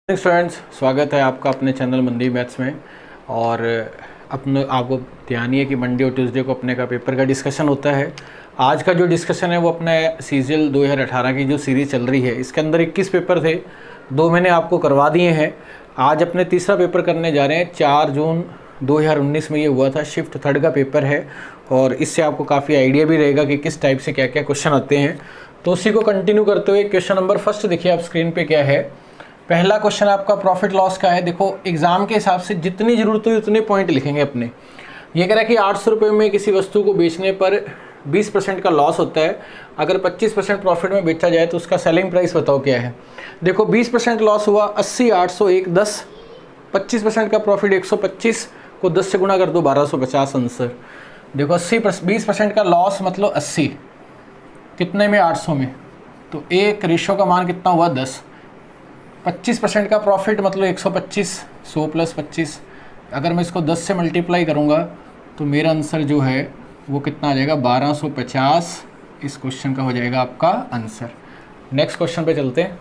Students, स्वागत है आपका अपने चैनल मंदी मैथ्स में। और अपने आपको ध्यान ही है कि मंडे और ट्यूसडे को अपने का पेपर का डिस्कशन होता है। आज का जो डिस्कशन है वो अपने सीजीएल 2018 की जो सीरीज़ चल रही है, इसके अंदर 21 पेपर थे, 2 मैंने आपको करवा दिए हैं। आज अपने तीसरा पेपर करने जा रहे हैं। 4 जून 2019 में ये हुआ था, शिफ्ट थर्ड का पेपर है और इससे आपको काफ़ी आइडिया भी रहेगा कि किस टाइप से क्या क्या क्वेश्चन आते हैं। तो उसी को कंटिन्यू करते हुए क्वेश्चन नंबर फर्स्ट देखिए आप स्क्रीन पे क्या है। पहला क्वेश्चन आपका प्रॉफिट लॉस का है। देखो एग्जाम के हिसाब से जितनी ज़रूरत हुई उतने पॉइंट लिखेंगे अपने। ये कह रहा है कि 800 रुपये में किसी वस्तु को बेचने पर 20% का लॉस होता है, अगर 25% प्रॉफिट में बेचा जाए तो उसका सेलिंग प्राइस बताओ क्या है। देखो 20% लॉस हुआ 80, 800, 1, 10, 25% का प्रॉफिट 125 को 10 से गुणा कर दो 1250 आंसर। देखो 20% का लॉस मतलब 80 कितने में 800 में, तो एक रेशो का मान कितना हुआ 10। 25% का प्रॉफिट मतलब 125, 100 + 25। अगर मैं इसको 10 से मल्टीप्लाई करूँगा तो मेरा आंसर जो है वो कितना आ जाएगा 1250। इस क्वेश्चन का हो जाएगा आपका आंसर। नेक्स्ट क्वेश्चन पे चलते हैं।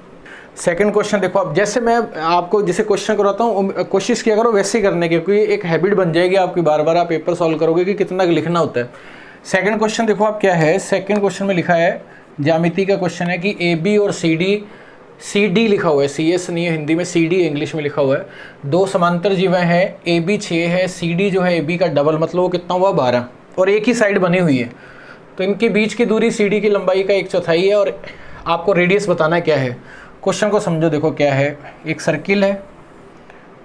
सेकंड क्वेश्चन देखो, अब जैसे मैं आपको जैसे क्वेश्चन कराता हूँ कोशिश किया करो वैसे ही करने की, क्योंकि एक हैबिट बन जाएगी आपकी, बार बार आप पेपर सॉल्व करोगे कि कितना लिखना होता है। सेकंड क्वेश्चन देखो आप क्या है। सेकंड क्वेश्चन में लिखा है, ज्यामिति का क्वेश्चन है कि ए बी और सी डी लिखा हुआ है, सी एस नहीं है हिंदी में, सी डी इंग्लिश में लिखा हुआ है। 2 समांतर जीवें हैं, ए बी 6 है, सी डी जो है ए बी का डबल मतलब वो कितना हुआ 12, और एक ही साइड बनी हुई है। तो इनके बीच की दूरी सी डी की लंबाई का 1/4 है और आपको रेडियस बताना क्या है। क्वेश्चन को समझो, देखो क्या है। एक सर्किल है,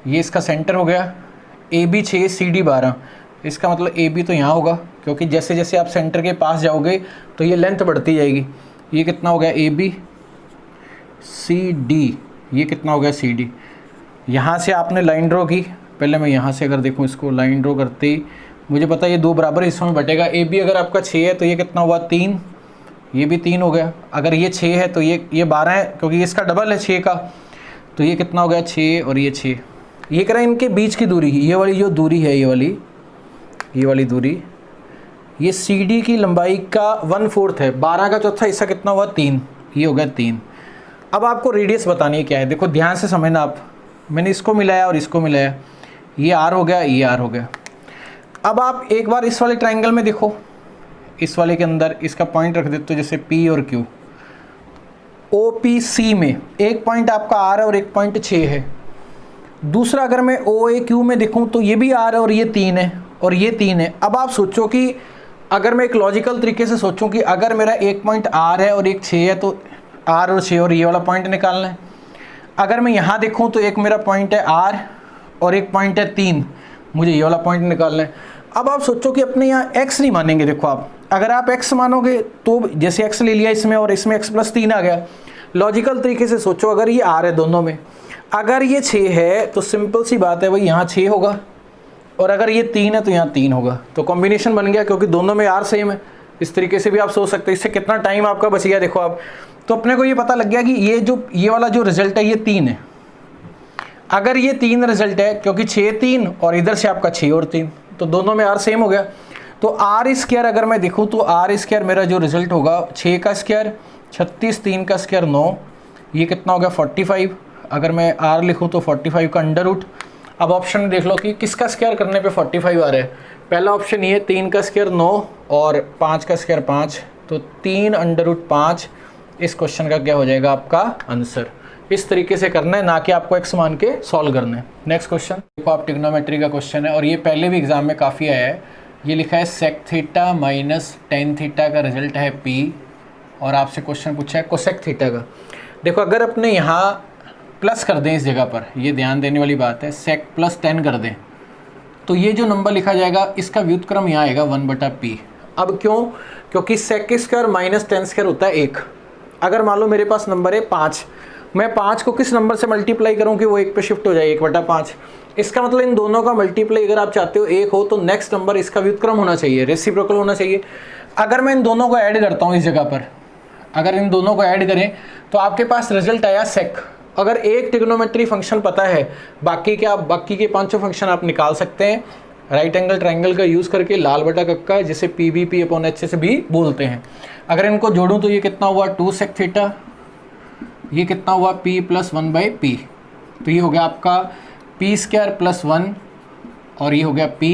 ये इसका सेंटर हो गया, ए बी 6 सी डी 12। इसका मतलब ए बी तो यहाँ होगा, क्योंकि जैसे जैसे आप सेंटर के पास जाओगे तो ये लेंथ बढ़ती जाएगी। ये कितना हो गया ए बी, सी डी, ये कितना हो गया सी डी। यहाँ से आपने लाइन ड्रॉ की, पहले मैं यहाँ से अगर देखूँ इसको लाइन ड्रॉ करते ही मुझे पता है ये 2 बराबर हिस्सों में बटेगा। ए बी अगर आपका 6 है तो ये कितना हुआ 3, ये भी 3 हो गया। अगर ये 6 है तो ये 12 है, क्योंकि ये इसका डबल है 6 का, तो ये कितना हो गया 6 और ये 6। ये कह रहा है इनके बीच की दूरी, ये वाली जो दूरी है, ये वाली दूरी, ये सी डी की लंबाई का 1/4 है। 12 का चौथा हिस्सा कितना हुआ 3, ये हो गया 3। अब आपको रेडियस बतानी है क्या है। देखो ध्यान से समझना आप, मैंने इसको मिलाया और इसको मिलाया, ये आर हो गया, ये आर हो गया। अब आप एक बार इस वाले ट्रायंगल में देखो, इस वाले के अंदर इसका पॉइंट रख देते हो जैसे पी और क्यू। ओ पी सी में एक पॉइंट आपका आर है और एक पॉइंट 6 है। दूसरा अगर मैं ओ ए क्यू में देखूँ तो ये भी आर है और ये 3 है और ये 3 है। अब आप सोचो कि अगर मैं एक लॉजिकल तरीके से सोचूं कि अगर मेरा एक पॉइंट आर है और एक 6 है तो आर और 6 और ये वाला पॉइंट निकालना है। अगर मैं यहाँ देखूँ तो एक मेरा पॉइंट है आर और एक पॉइंट है 3, मुझे ये वाला पॉइंट निकालना है। अब आप सोचो कि अपने यहाँ x नहीं मानेंगे। देखो आप अगर आप x मानोगे तो जैसे x ले लिया इसमें और इसमें x + 3 आ गया। लॉजिकल तरीके से सोचो, अगर ये r है दोनों में, अगर ये 6 है तो सिंपल सी बात है भाई यहाँ 6 होगा, और अगर ये 3 है तो यहाँ 3 होगा। तो कॉम्बिनेशन बन गया, क्योंकि दोनों में r सेम है। इस तरीके से भी आप सोच सकते हैं। इससे कितना टाइम आपका बच गया देखो आप। तो अपने को ये पता लग गया कि ये वाला जो रिजल्ट है ये 3 है। अगर ये 3 रिजल्ट है, क्योंकि 6 3 और इधर से आपका 6 और 3, तो दोनों में r सेम हो गया। तो आर स्क्वायर अगर मैं देखूँ तो आर स्क्वायर मेरा जो रिजल्ट होगा 6 का स्क्वायर 36, 3 का स्क्वायर 9, ये कितना हो गया 45। अगर मैं r लिखूँ तो 45 का अंडर रूट। अब ऑप्शन में देख लो कि किसका स्क्वायर करने पे 45 आ रहा है। पहला ऑप्शन ये 3 का स्क्वायर 9 और 5 का स्क्वायर 5, तो 3 अंडर रूट 5 इस क्वेश्चन का क्या हो जाएगा आपका आंसर। इस तरीके से करना है, ना कि आपको x मान के सॉल्व करना है। नेक्स्ट क्वेश्चन देखो आप, ट्रिग्नोमेट्री का क्वेश्चन है और ये पहले भी एग्जाम में काफ़ी आया है। ये लिखा है sec theta minus ten theta का रिजल्ट है p, और आपसे क्वेश्चन पूछा है कोसेक थीटा का। देखो अगर अपने यहाँ प्लस कर दें इस जगह पर, ये ध्यान देने वाली बात है, सेक + 10 कर दें तो ये जो नंबर लिखा जाएगा इसका व्युत्क्रम यहाँ आएगा 1/p। अब क्यों? क्योंकि सेक स्क्वायर माइनस 10 स्क्वायर होता है 1। अगर मान लो मेरे पास नंबर है 5, मैं 5 को किस नंबर से मल्टीप्लाई करूं कि वो 1 पे शिफ्ट हो जाए 1/5। इसका मतलब इन दोनों का मल्टीप्लाई अगर आप चाहते हो 1 हो तो नेक्स्ट नंबर इसका व्युत्क्रम होना चाहिए, रेसिप्रोकल होना चाहिए। अगर मैं इन दोनों को ऐड करता हूं इस जगह पर, अगर इन दोनों को ऐड करें तो आपके पास रिजल्ट आया सेक। अगर एक ट्रिग्नोमेट्री फंक्शन पता है, बाकी के 5 फंक्शन आप निकाल सकते हैं राइट एंगल ट्रायंगल का यूज़ करके, लाल बटा कक्का, जिसे PVP/H से भी बोलते हैं। अगर इनको जोड़ूं तो ये कितना हुआ 2 सेक थीटा, ये कितना हुआ p + 1/p। तो ये हो गया आपका पी स्क्वायर प्लस 1 और ये हो गया p,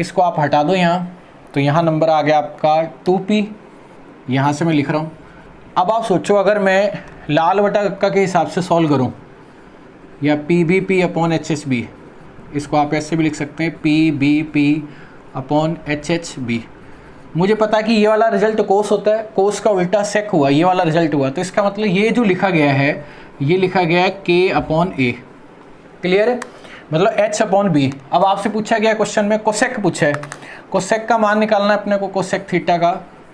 इसको आप हटा दो यहाँ, तो यहाँ नंबर आ गया आपका 2p, यहाँ से मैं लिख रहा हूँ। अब आप सोचो अगर मैं लाल बटा कक्का के हिसाब से सॉल्व करूँ, या P B P upon H H B, इसको आप ऐसे भी लिख सकते हैं P B P upon H H B. मुझे पता है कि ये वाला रिजल्ट कोस होता है, कोस का उल्टा सेक हुआ, ये वाला रिजल्ट हुआ, तो इसका मतलब ये जो लिखा गया है ये लिखा गया है के अपॉन ए। क्लियर है, मतलब एच अपॉन बी। अब आपसे पूछा गया क्वेश्चन में कोसेक पूछा है, कोसेक का मान निकालना है अपने को, कोसेक थीटा का।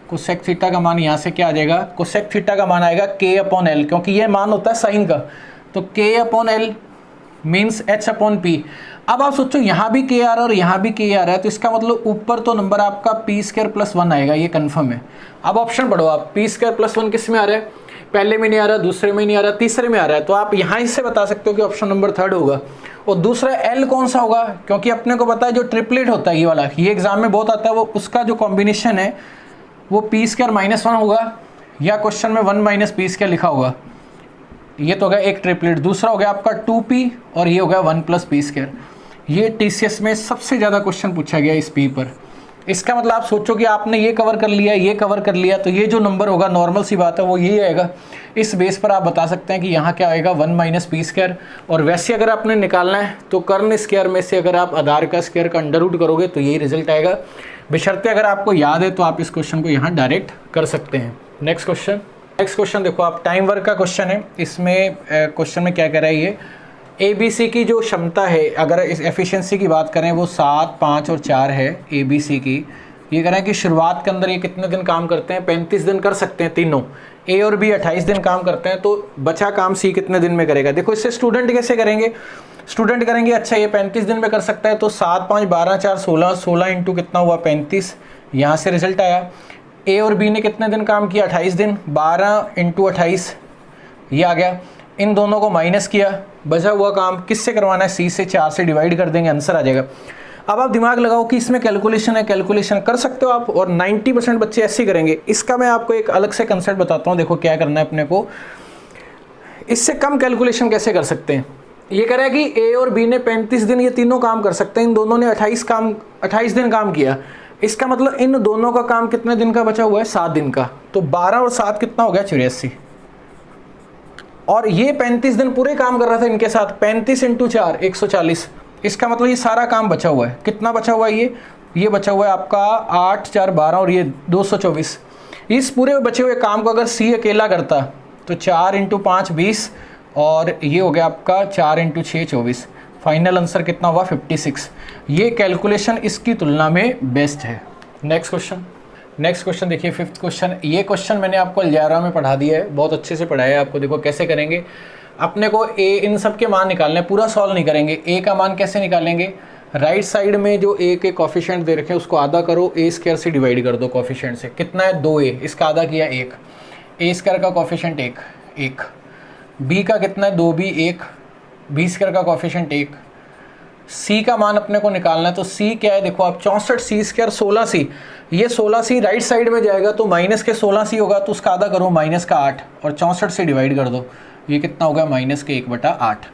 कोसेक थीटा का मान यहाँ से क्या आ जाएगा, कोसेक थीटा का मान आएगा के अपॉन एल, क्योंकि ये मान होता है साइन का, तो के upon L means H upon P. अब आप सोचो यहाँ भी के आ रहा है और यहाँ भी के आ रहा है, तो इसका मतलब ऊपर तो नंबर आपका पी स्क्वायर प्लस 1 आएगा, ये कन्फर्म है। अब ऑप्शन पढ़ो आप, पी स्क्वायर प्लस 1 किस में आ रहा है, पहले में नहीं आ रहा, दूसरे में नहीं आ रहा, तीसरे में आ रहा है, तो आप यहाँ से बता सकते हो कि ऑप्शन नंबर 3 होगा। और दूसरा एल कौन सा होगा, क्योंकि अपने को पता है जो ट्रिपलेट होता है ये वाला, ये एग्जाम में बहुत आता है, वो उसका जो कॉम्बिनेशन है वो पी स्क्वायर माइनस 1 होगा, या क्वेश्चन में 1 माइनस पी स्क्वायर लिखा होगा। ये तो हो गया एक ट्रिपलेट। दूसरा हो गया आपका 2p और ये हो गया 1 प्लस पी स्क्वायर। ये टीसीएस में सबसे ज़्यादा क्वेश्चन पूछा गया इस पी पर। इसका मतलब आप सोचो कि आपने ये कवर कर लिया, ये कवर कर लिया, तो ये जो नंबर होगा नॉर्मल सी बात है वो यही आएगा। इस बेस पर आप बता सकते हैं कि यहाँ क्या आएगा 1 माइनस पी स्क्वायर। और वैसे अगर आपने निकालना है तो कर्ण स्क्वायर में से अगर आप आधार का स्क्वायर का अंडर रूट करोगे तो यही रिजल्ट आएगा। बशर्ते अगर आपको याद है तो आप इस क्वेश्चन को यहाँ डायरेक्ट कर सकते हैं। नेक्स्ट क्वेश्चन देखो आप, टाइम वर्क का क्वेश्चन है। इसमें क्वेश्चन में क्या कह रहा है, ये ABC की जो क्षमता है, अगर इस एफिशिएंसी की बात करें वो 7, 5 और 4 है ABC की। ये कह रहे हैं कि शुरुआत के अंदर ये कितने दिन काम करते हैं, 35 दिन कर सकते हैं तीनों। A और B 28 दिन काम करते हैं, तो बचा काम C कितने दिन में करेगा। देखो इससे स्टूडेंट कैसे करेंगे, स्टूडेंट करेंगे, अच्छा ये 35 दिन में कर सकता है, तो 7, 5, 12, 4, 16, 16 इंटू कितना हुआ 35, यहाँ से रिजल्ट आया। A और B ने कितने दिन काम किया 28 दिन, 12 इंटू 28 ये आ गया। इन दोनों को माइनस किया, बचा हुआ काम किससे करवाना है, C से, 4 से डिवाइड कर देंगे, आंसर आ जाएगा। अब आप दिमाग लगाओ कि इसमें कैलकुलेशन है, कैलकुलेशन कर सकते हो आप, और 90% बच्चे ऐसे ही करेंगे। इसका मैं आपको एक अलग से कंसेप्ट बताता हूँ। देखो क्या करना है अपने को, इससे कम कैलकुलेशन कैसे कर सकते हैं। ये कह रहा है कि A और B ने 35 दिन ये तीनों काम कर सकते हैं, इन दोनों ने 28 दिन काम किया। इसका मतलब इन दोनों का काम कितने दिन का बचा हुआ है, 7 दिन का। तो 12 और 7 कितना हो गया 84, और ये 35 दिन पूरे काम कर रहा था इनके साथ, 35 इंटू 4 140। इसका मतलब ये सारा काम बचा हुआ है। कितना बचा हुआ है, ये बचा हुआ है आपका 8, 4, 12 और ये 224। इस पूरे बचे हुए काम को अगर C अकेला करता तो 4 इंटू 5 20, और ये हो गया आपका 4 इंटू 6 24। फाइनल आंसर कितना हुआ 56। ये कैलकुलेशन इसकी तुलना में बेस्ट है। नेक्स्ट क्वेश्चन देखिए, 5th क्वेश्चन। ये क्वेश्चन मैंने आपको अलजेब्रा में पढ़ा दिया है, बहुत अच्छे से पढ़ाया है आपको। देखो कैसे करेंगे, अपने को A इन सब के मान निकालने, पूरा सॉल्व नहीं करेंगे। A का मान कैसे निकालेंगे, राइट साइड में जो A के कोफिशिएंट दे रखे हैं उसको आधा करो, A स्क्वायर से डिवाइड कर दो कोफिशिएंट से। कितना है 2A, इसका आधा किया 1, A स्क्वायर का कोफिशिएंट 1, B का कितना है 2B 1, B स्क्वायर का कोफिशिएंट 1। C का मान अपने को निकालना है, तो C क्या है, देखो आप 64 C स्क्वायर 16C, ये 16C राइट साइड में जाएगा तो माइनस के 16C होगा, तो उसका आधा करो माइनस का 8 और 64 से डिवाइड कर दो, ये कितना होगा माइनस के 1/8।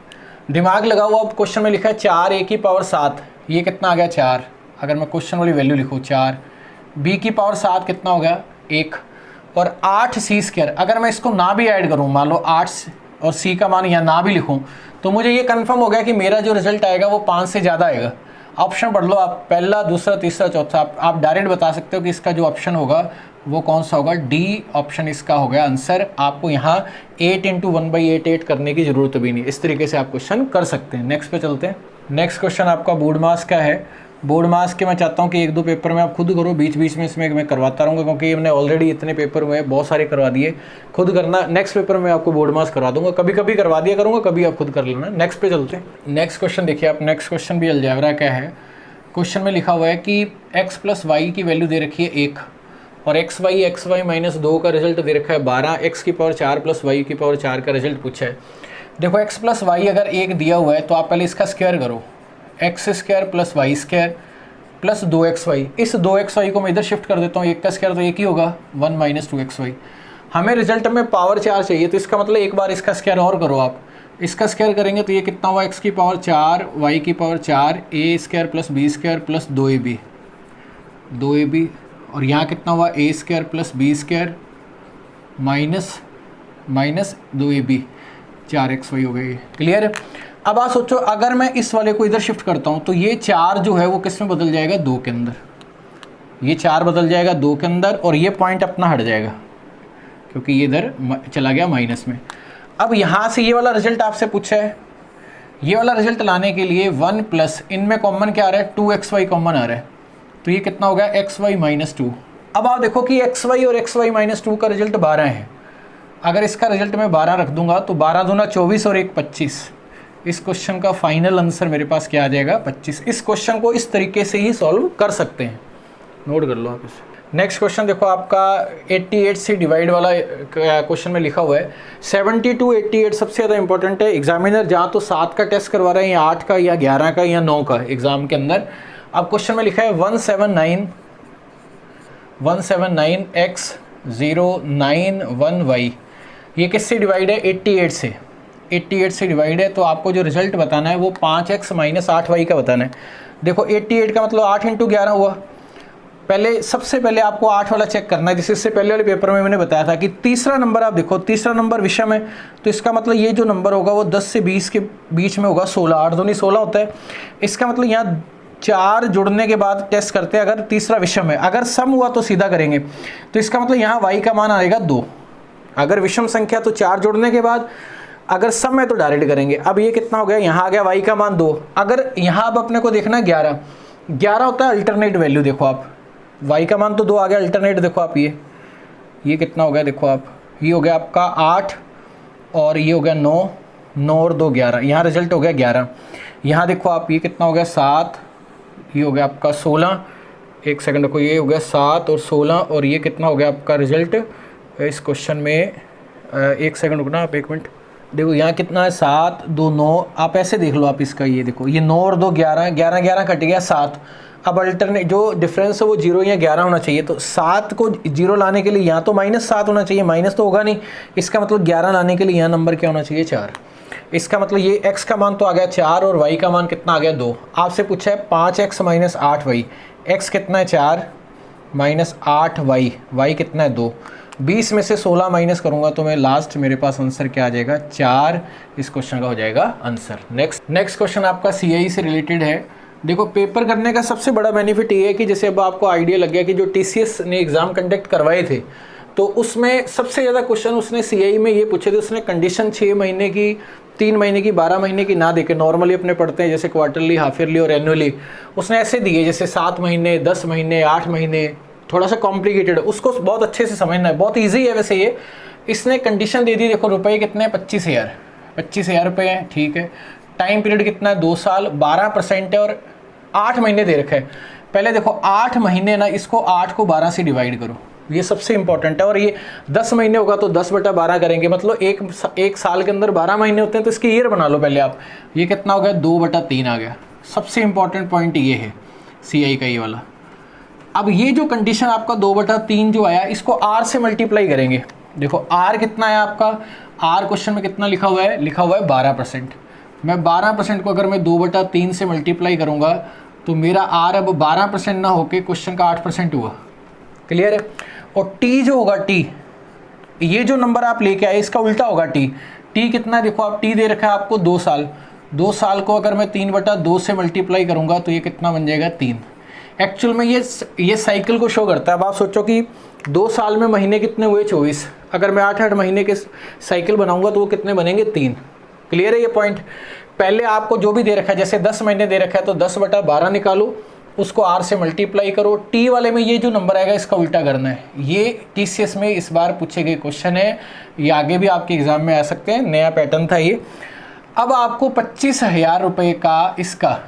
दिमाग लगाओ, अब क्वेश्चन में लिखा है 4A की पावर 7, ये कितना आ गया 4। अगर मैं क्वेश्चन वाली वैल्यू लिखूँ 4, B की पावर 7 कितना हो गया 1, और 8C स्क्वायर। अगर मैं इसको ना भी ऐड करूँ, मान लो 8 और C का मान यहाँ ना भी लिखूँ, तो मुझे ये कंफर्म हो गया कि मेरा जो रिजल्ट आएगा वो 5 से ज़्यादा आएगा। ऑप्शन पढ़ लो आप, पहला, दूसरा, तीसरा, चौथा। आप डायरेक्ट बता सकते हो कि इसका जो ऑप्शन होगा वो कौन सा होगा, डी ऑप्शन इसका हो गया आंसर। आपको यहाँ 8 इंटू 1/8 करने की ज़रूरत भी नहीं, इस तरीके से आप क्वेश्चन कर सकते हैं। नेक्स्ट पे चलते हैं। नेक्स्ट क्वेश्चन आपका बोर्ड मास का है। बोर्ड मास के मैं चाहता हूँ कि 1-2 पेपर में आप खुद करो, बीच बीच में इसमें मैं करवाता रहूँगा, क्योंकि हमने ऑलरेडी इतने पेपर हुए हैं, बहुत सारे करवा दिए। खुद करना, नेक्स्ट पेपर में आपको बोर्ड मास करवा दूंगा, कभी कभी करवा दिया करूँगा, कभी आप खुद कर लेना। नेक्स्ट पे चलते हैं। नेक्स्ट क्वेश्चन देखिए आप, नेक्स्ट क्वेश्चन भी अलजेब्रा का है। क्वेश्चन में लिखा हुआ है कि x प्लस वाई की वैल्यू दे रखी है 1, और एक्स वाई माइनस 2 का रिजल्ट दे रखा है 12, x की पावर 4 प्लस वाई की पावर 4 का रिजल्ट पूछा है। देखो x प्लस वाई अगर 1 दिया हुआ है तो आप पहले इसका स्क्वायर करो, X square plus Y square plus 2xy। इस 2xy को मैं इधर शिफ्ट कर देता हूँ, 1 का स्क्वायर तो 1 ही होगा, 1 माइनस 2xy। हमें रिजल्ट में पावर 4 चाहिए, तो इसका मतलब एक बार इसका स्क्वायर और करो आप, इसका स्क्वायर करेंगे तो ये कितना हुआ, x की पावर 4 y की power 4 a square plus B square plus 2ab, और यहाँ कितना हुआ a square plus B square minus 2ab 4xy हो गई। क्लियर है। अब आप सोचो अगर मैं इस वाले को इधर शिफ्ट करता हूँ तो ये 4 जो है वो किस में बदल जाएगा, 2 के अंदर। ये 4 बदल जाएगा 2 के अंदर और ये पॉइंट अपना हट जाएगा क्योंकि ये इधर चला गया माइनस में। अब यहाँ से ये वाला रिजल्ट आपसे पूछा है, ये वाला रिजल्ट लाने के लिए 1 प्लस इनमें कॉमन क्या आ रहा है, 2xy कॉमन आ रहा है, तो ये कितना हो गया xy माइनस 2। अब आप देखो कि xy और xy माइनस 2 का रिजल्ट 12 है। अगर इसका रिजल्ट मैं 12 रख दूंगा तो 12 दूना 24 और 1 25। इस क्वेश्चन का फाइनल आंसर मेरे पास क्या आ जाएगा, 25। इस क्वेश्चन को इस तरीके से ही सॉल्व कर सकते हैं, नोट कर लो आप इसे। नेक्स्ट क्वेश्चन देखो आपका 88 से डिवाइड वाला क्वेश्चन में लिखा हुआ है 70 to 88 सबसे ज़्यादा इंपॉर्टेंट है। एग्जामिनर जहाँ तो 7 का टेस्ट करवा रहे हैं या 8 का या 11 का या 9 का एग्जाम के अंदर। अब क्वेश्चन में लिखा है 179x091y, ये किससे डिवाइड है, 88 से। 88 से डिवाइड है तो आपको जो रिजल्ट बताना है वो 5x माइनस 8y का बताना है। देखो 88 का मतलब 8 × 11 हुआ। सबसे पहले आपको 8 वाला चेक करना है, जिससे पहले वाले पेपर में मैंने बताया था कि तीसरा नंबर आप देखो, तीसरा नंबर विषम है तो इसका मतलब ये जो नंबर होगा वो 10 से 20 के बीच में होगा, 16, 8 दूनी 16 होता है। इसका मतलब यहाँ 4 जुड़ने के बाद टेस्ट करते हैं अगर तीसरा विषम है। अगर सम हुआ तो सीधा करेंगे, तो इसका मतलब यहाँ y का मान आएगा 2। अगर विषम संख्या तो 4 जोड़ने के बाद, अगर सम है तो डायरेक्ट करेंगे। अब ये कितना हो गया, यहाँ आ गया y का मान 2। अगर यहाँ अब अपने को देखना है 11 होता है अल्टरनेट वैल्यू। देखो आप y का मान तो 2 आ गया, अल्टरनेट देखो आप ये कितना हो गया, देखो आप ये हो गया आपका 8 और ये हो गया 9 और 2 11, यहाँ रिजल्ट हो गया 11। यहाँ देखो आप ये कितना हो गया 7, ये हो गया आपका 16, एक सेकंड को, ये हो गया 7 और 16 और ये कितना हो गया आपका रिजल्ट इस क्वेश्चन में। एक सेकंड रुकना आप, 1 मिनट। देखो यहाँ कितना है 7 2 9, आप ऐसे देख लो आप इसका, ये देखो ये 9 और 2 11, 11 कट गया 7। अब अल्टरनेट जो डिफरेंस है वो 0 या 11 होना चाहिए, तो 7 को 0 लाने के लिए यहाँ तो -7 होना चाहिए, माइनस तो होगा नहीं। इसका मतलब 11 लाने के लिए यहाँ नंबर क्या होना चाहिए, 4। इसका मतलब ये x का मान तो आ गया 4 और y का मान कितना आ गया 2। आपसे पूछा है 5x माइनस 8y, x कितना है 4 माइनस 8y, y कितना है 2। 20 में से 16 माइनस करूंगा तो मैं लास्ट मेरे पास आंसर क्या आ जाएगा, 4। इस क्वेश्चन का हो जाएगा आंसर। नेक्स्ट क्वेश्चन आपका CI से रिलेटेड है। देखो पेपर करने का सबसे बड़ा बेनिफिट ये है कि जैसे अब आपको आइडिया लग गया कि जो TCS ने एग्ज़ाम कंडक्ट करवाए थे तो उसमें सबसे ज़्यादा क्वेश्चन उसने CI में ये पूछे थे। उसने कंडीशन 6 महीने की, 3 महीने की, 12 महीने की ना देके नॉर्मली अपने पढ़ते हैं जैसे क्वार्टरली, हाफ ईयरली और एनुअली, उसने ऐसे दिए जैसे 7 महीने, 10 महीने, 8 महीने। थोड़ा सा कॉम्प्लिकेटेड, उसको बहुत अच्छे से समझना है, बहुत ईजी है वैसे ये। इसने कंडीशन दे दी, देखो रुपये कितने, 25,000 रुपये हैं, ठीक है। टाइम पीरियड कितना है, 2 साल, 12% है और 8 महीने दे रखा है। पहले देखो 8 महीने ना, इसको 8 को 12 से डिवाइड करो, ये सबसे इंपॉर्टेंट है। और ये 10 महीने होगा तो 10/12 करेंगे, मतलब एक साल के अंदर 12 महीने होते हैं, तो इसकी ईयर बना लो पहले आप। ये कितना हो गया, 2/3 आ गया। सबसे इंपॉर्टेंट पॉइंट ये है CI का, ये वाला। अब ये जो कंडीशन आपका 2/3 जो आया, इसको r से मल्टीप्लाई करेंगे। देखो r कितना है आपका, r क्वेश्चन में कितना लिखा हुआ है, 12%। मैं 12% को अगर मैं 2/3 से मल्टीप्लाई करूंगा तो मेरा r अब 12% ना होके क्वेश्चन का 8% हुआ। क्लियर है। और t जो होगा, t ये जो नंबर आप लेके आए इसका उल्टा होगा t कितना है, देखो आप t दे रखा है आपको 2 साल। 2 साल को अगर मैं 3/2 से मल्टीप्लाई करूंगा तो ये कितना बन जाएगा, 3। एक्चुअल में ये साइकिल को शो करता है। अब आप सोचो कि 2 साल में महीने कितने हुए, 24। अगर मैं 8 महीने के साइकिल बनाऊंगा तो वो कितने बनेंगे, 3। क्लियर है ये पॉइंट। पहले आपको जो भी दे रखा है, जैसे 10 महीने दे रखा है तो 10/12 निकालो, उसको r से मल्टीप्लाई करो। t वाले में ये जो नंबर आएगा इसका उल्टा करना है। ये TCS में इस बार पूछे गए क्वेश्चन है, ये आगे भी आपके एग्जाम में आ सकते हैं, नया पैटर्न था ये। अब आपको 25,000 रुपये का इसका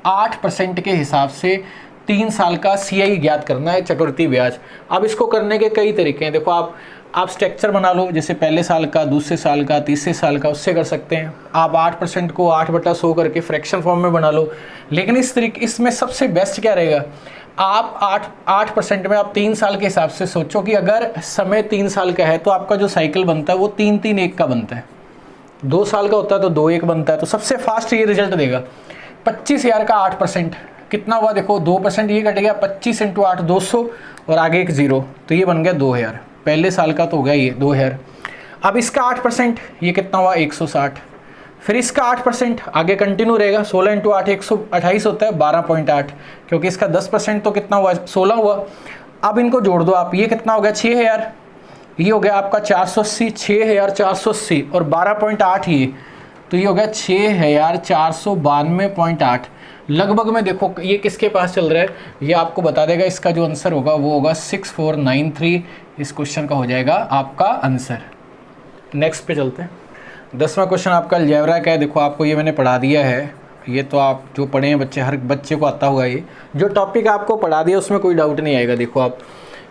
8% के हिसाब से 3 साल का CI ज्ञात करना है, चक्रवृद्धि ब्याज। अब इसको करने के कई तरीके हैं। देखो आप स्ट्रक्चर बना लो, जैसे पहले साल का, दूसरे साल का, तीसरे साल का, उससे कर सकते हैं। आप 8% को 8/100 करके फ्रैक्शन फॉर्म में बना लो। लेकिन इसमें सबसे बेस्ट क्या रहेगा, आप 8% में आप 3 साल के हिसाब से सोचो कि अगर समय 3 साल का है तो आपका जो साइकिल बनता है वो 3-3-1 का बनता है। 2 साल का होता है तो 2 1 बनता है, तो सबसे फास्ट ये रिजल्ट देगा। 25,000 का 8% कितना हुआ, देखो 2% ये कट गया, 25 × 8 200 और आगे एक 0, तो ये बन गया 2000। पहले साल का तो हो गया ये 2000। अब इसका 8% ये कितना हुआ 160, फिर इसका 8% आगे कंटिन्यू रहेगा, 16 × 8 128 होता है 12.8, क्योंकि इसका 10% तो कितना हुआ 16 हुआ। अब इनको जोड़ दो आप, ये कितना हो गया 6000, ये हो गया आपका 480, 6480 और 12.8 ये, तो ये हो गया 6492.8 लगभग में। देखो ये किसके पास चल रहा है, ये आपको बता देगा। इसका जो आंसर होगा वो होगा 6493, इस क्वेश्चन का हो जाएगा आपका आंसर। नेक्स्ट पे चलते हैं। 10वां क्वेश्चन आपका अलजेब्रा का है। देखो आपको ये मैंने पढ़ा दिया है, ये तो आप जो पढ़े हैं बच्चे, हर बच्चे को आता होगा। ये जो टॉपिक आपको पढ़ा दिया उसमें कोई डाउट नहीं आएगा। देखो आप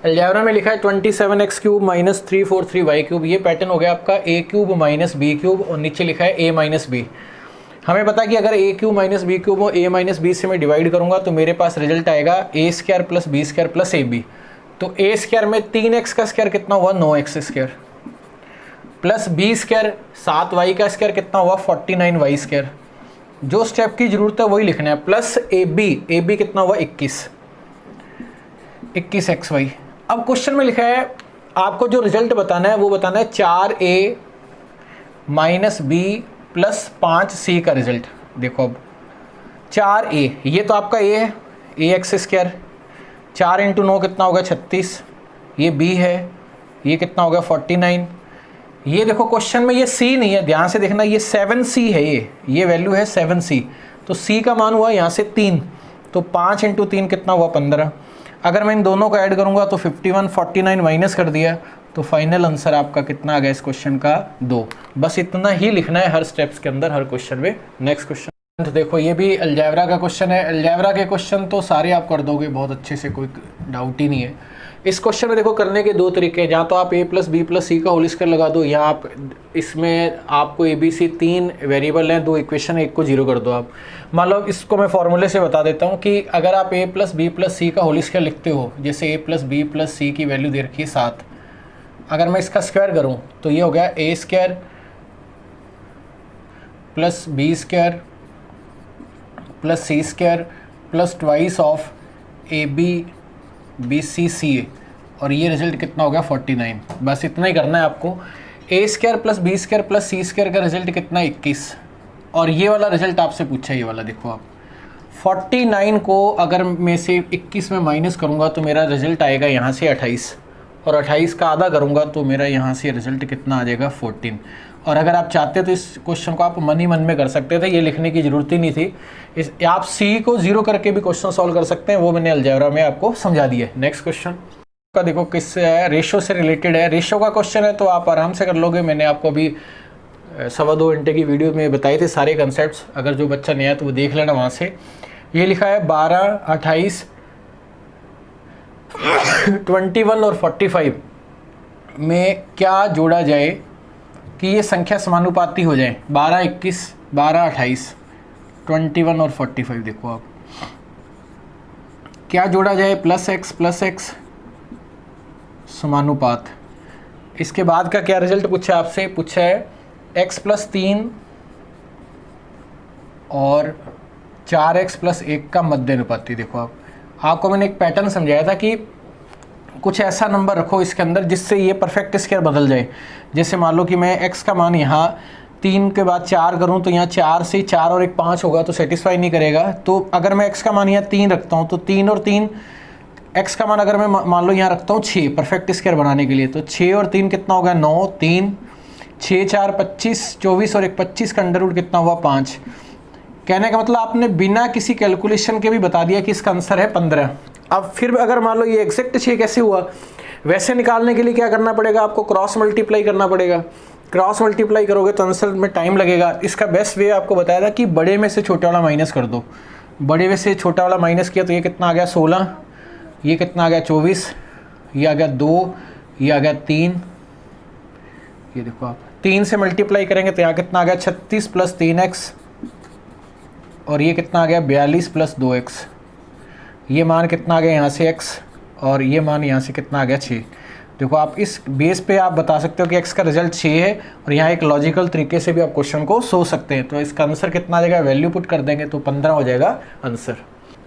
अलजेब्रा में लिखा है 27x³ - 343y³, ये पैटर्न हो गया आपका a³ - b³ और नीचे लिखा है a - b। हमें पता कि अगर a³ - b³ को a - b से मैं डिवाइड करूंगा तो मेरे पास रिजल्ट आएगा a² + b² + ab। तो a² में 3x का स्क्वायर कितना हुआ 9x² प्लस b² 7y का स्क्वायर कितना हुआ 49y²। जो स्टेप की जरूरत है वही लिखना है, प्लस ab कितना हुआ 21xy। अब क्वेश्चन में लिखा है आपको जो रिजल्ट बताना है वो बताना है 4a - b + 5c का रिजल्ट। देखो अब 4a, ये तो आपका a है ax², 4 × 9 कितना होगा 36, ये b है, ये कितना होगा 49। ये देखो क्वेश्चन में ये c नहीं है, ध्यान से देखना, ये 7c है, ये वैल्यू है 7c, तो c का मान हुआ यहाँ से 3, तो 5 × 3 कितना हुआ 15। अगर मैं इन दोनों को ऐड करूँगा तो 51 49 माइनस कर दिया, तो फाइनल आंसर आपका कितना आ गया इस क्वेश्चन का 2। बस इतना ही लिखना है हर स्टेप्स के अंदर, हर क्वेश्चन में। नेक्स्ट क्वेश्चन तो देखो ये भी अलजेब्रा का क्वेश्चन है। अलजेब्रा के क्वेश्चन तो सारे आप कर दोगे बहुत अच्छे से, कोई डाउट ही नहीं है। इस क्वेश्चन में देखो करने के 2 तरीके हैं, जहाँ तो आप a + b + c का होल स्क्वायर लगा दो, या आप इसमें आपको a b c 3 वेरिएबल हैं, 2 इक्वेशन है, एक को 0 कर दो आप। मान लो इसको मैं फॉर्मूले से बता देता हूँ कि अगर आप a + b + c का होल स्क्वायर लिखते हो, जैसे a + b + c की वैल्यू दे रखी है 7, अगर मैं इसका स्क्वायर करूँ तो ये हो गया a² + b² + c² + twice of ab BC CA, और ये रिजल्ट कितना हो गया 49। बस इतना ही करना है आपको। a² + b² + c² का रिजल्ट कितना 21, और ये वाला रिजल्ट आपसे पूछा है, ये वाला देखो आप 49 को अगर मैं से 21 में माइनस करूँगा तो मेरा रिजल्ट आएगा यहाँ से 28, और 28 का आधा करूँगा तो मेरा यहाँ से रिजल्ट कितना आ जाएगा 14। और अगर आप चाहते तो इस क्वेश्चन को आप मन ही मन में कर सकते थे, ये लिखने की ज़रूरत ही नहीं थी। इस आप c को 0 करके भी क्वेश्चन सॉल्व कर सकते हैं, वो मैंने अलजेब्रा में आपको समझा दिया है। नेक्स्ट क्वेश्चन का देखो किससे है, रेशो से रिलेटेड है। रेशो का क्वेश्चन है तो आप आराम से कर लोगे। मैंने आपको अभी 2.25 घंटे की वीडियो में बताए थे सारे कंसेप्ट, अगर जो बच्चा नया है तो वो देख लेना वहाँ से। ये लिखा है 12 28 21 और 45 में क्या जोड़ा जाए कि ये संख्या समानुपाती हो जाए। 12 21 12 28 21 और 45 देखो आप क्या जोड़ा जाए, +x समानुपात। इसके बाद का क्या रिजल्ट पूछा है आपसे, पूछा है x + 3 और 4x + 1 का मध्यानुपाती। देखो आपको मैंने एक पैटर्न समझाया था कि कुछ ऐसा नंबर रखो इसके अंदर जिससे ये परफेक्ट स्क्वायर बदल जाए। जैसे मान लो कि मैं x का मान यहाँ 3 के बाद 4 करूँ तो यहाँ 4 से 4 और 1 5 होगा, तो सेटिस्फाई नहीं करेगा। तो अगर मैं x का मान यहाँ 3 रखता हूँ तो 3 और 3 x का मान अगर मैं मान लो यहाँ रखता हूँ 6 परफेक्ट स्क्वायर बनाने के लिए, तो 6 और 3 कितना होगा 9, 3 6 4 25 24 और 1 25 का अंडर रूट कितना हुआ 5। कहने का मतलब आपने बिना किसी कैलकुलेशन के भी बता दिया कि इसका आंसर है 15। अब फिर अगर मान लो ये एग्जैक्ट 6 कैसे हुआ, वैसे निकालने के लिए क्या करना पड़ेगा, आपको क्रॉस मल्टीप्लाई करना पड़ेगा। क्रॉस मल्टीप्लाई करोगे तो आंसर में टाइम लगेगा। इसका बेस्ट वे आपको बताया था कि बड़े में से छोटा वाला माइनस कर दो। बड़े में से छोटा वाला माइनस किया तो ये कितना आ गया 16, ये कितना आ गया 24, ये आ गया 2, ये आ गया 3। ये देखो आप 3 से मल्टीप्लाई करेंगे तो यहाँ कितना आ गया 36 + 3x, और ये कितना आ गया 42 + 2x। ये मान कितना आ गया यहाँ से x, और ये मान यहाँ से कितना आ गया 6। देखो आप इस बेस पे आप बता सकते हो कि x का रिजल्ट 6 है, और यहाँ एक लॉजिकल तरीके से भी आप क्वेश्चन को सोच सकते हैं। तो इसका आंसर कितना आ जाएगा, वैल्यू पुट कर देंगे तो 15 हो जाएगा आंसर।